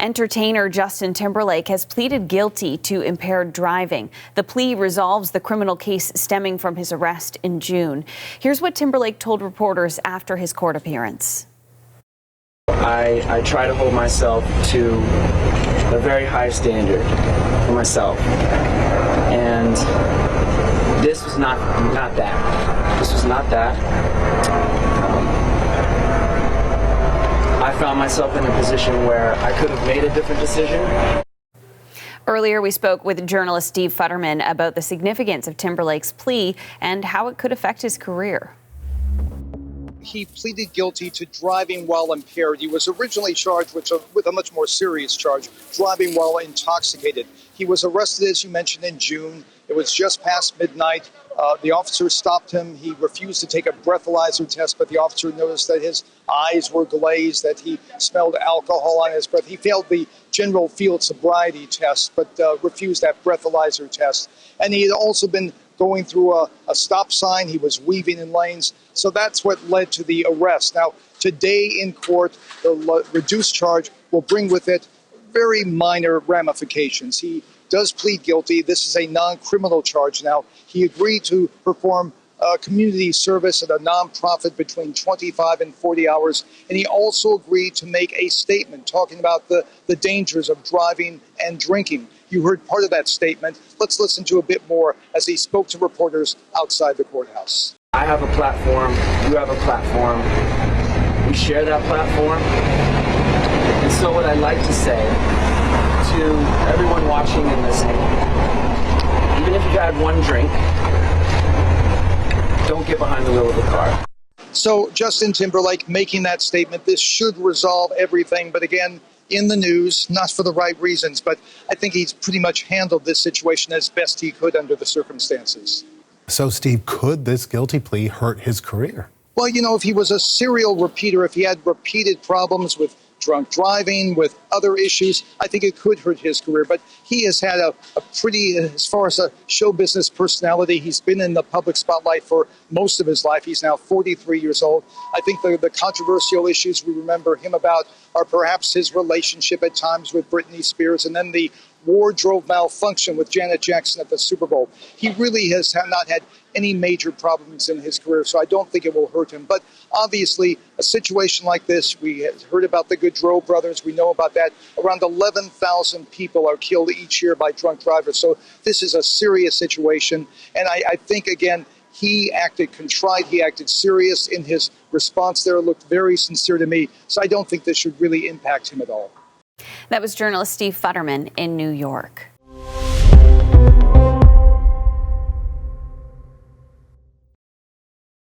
Entertainer Justin Timberlake has pleaded guilty to impaired driving. The plea resolves the criminal case stemming from his arrest in June. Here's what Timberlake told reporters after his court appearance. I try to hold myself to a very high standard for myself. And this was not that. This was not that. I found myself in a position where I could have made a different decision. Earlier, we spoke with journalist Steve Futterman about the significance of Timberlake's plea and how it could affect his career. He pleaded guilty to driving while impaired. He was originally charged with a much more serious charge, driving while intoxicated. He was arrested, as you mentioned, in June. It was just past midnight. The officer stopped him. He refused to take a breathalyzer test, but the officer noticed that his eyes were glazed, that he smelled alcohol on his breath. He failed the general field sobriety test, but refused that breathalyzer test. And he had also been going through a stop sign. He was weaving in lanes. So that's what led to the arrest. Now, today in court, the reduced charge will bring with it very minor ramifications. He does plead guilty. This is a non-criminal charge now. He agreed to perform community service at a nonprofit between 25 and 40 hours. And he also agreed to make a statement talking about the dangers of driving and drinking. You heard part of that statement. Let's listen to a bit more as he spoke to reporters outside the courthouse. I have a platform. You have a platform. We share that platform. And so what I'd like to say to everyone watching and listening, even if you've had one drink, don't get behind the wheel of the car. So Justin Timberlake making that statement, this should resolve everything. But again, in the news, not for the right reasons, but I think he's pretty much handled this situation as best he could under the circumstances. So, Steve, could this guilty plea hurt his career? Well, you know, if he was a serial repeater, if he had repeated problems with drunk driving, with other issues, I think it could hurt his career. But he has had a pretty, as far as a show business personality, he's been in the public spotlight for most of his life. He's now 43 years old. I think the controversial issues we remember him about are perhaps his relationship at times with Britney Spears and then the wardrobe malfunction with Janet Jackson at the Super Bowl. He really has not had any major problems in his career, so I don't think it will hurt him. But obviously, a situation like this, we heard about the Goodrow brothers, we know about that. Around 11,000 people are killed each year by drunk drivers, so this is a serious situation. And I think, again, he acted contrite, he acted serious in his response there, looked very sincere to me, so I don't think this should really impact him at all. That was journalist Steve Futterman in New York.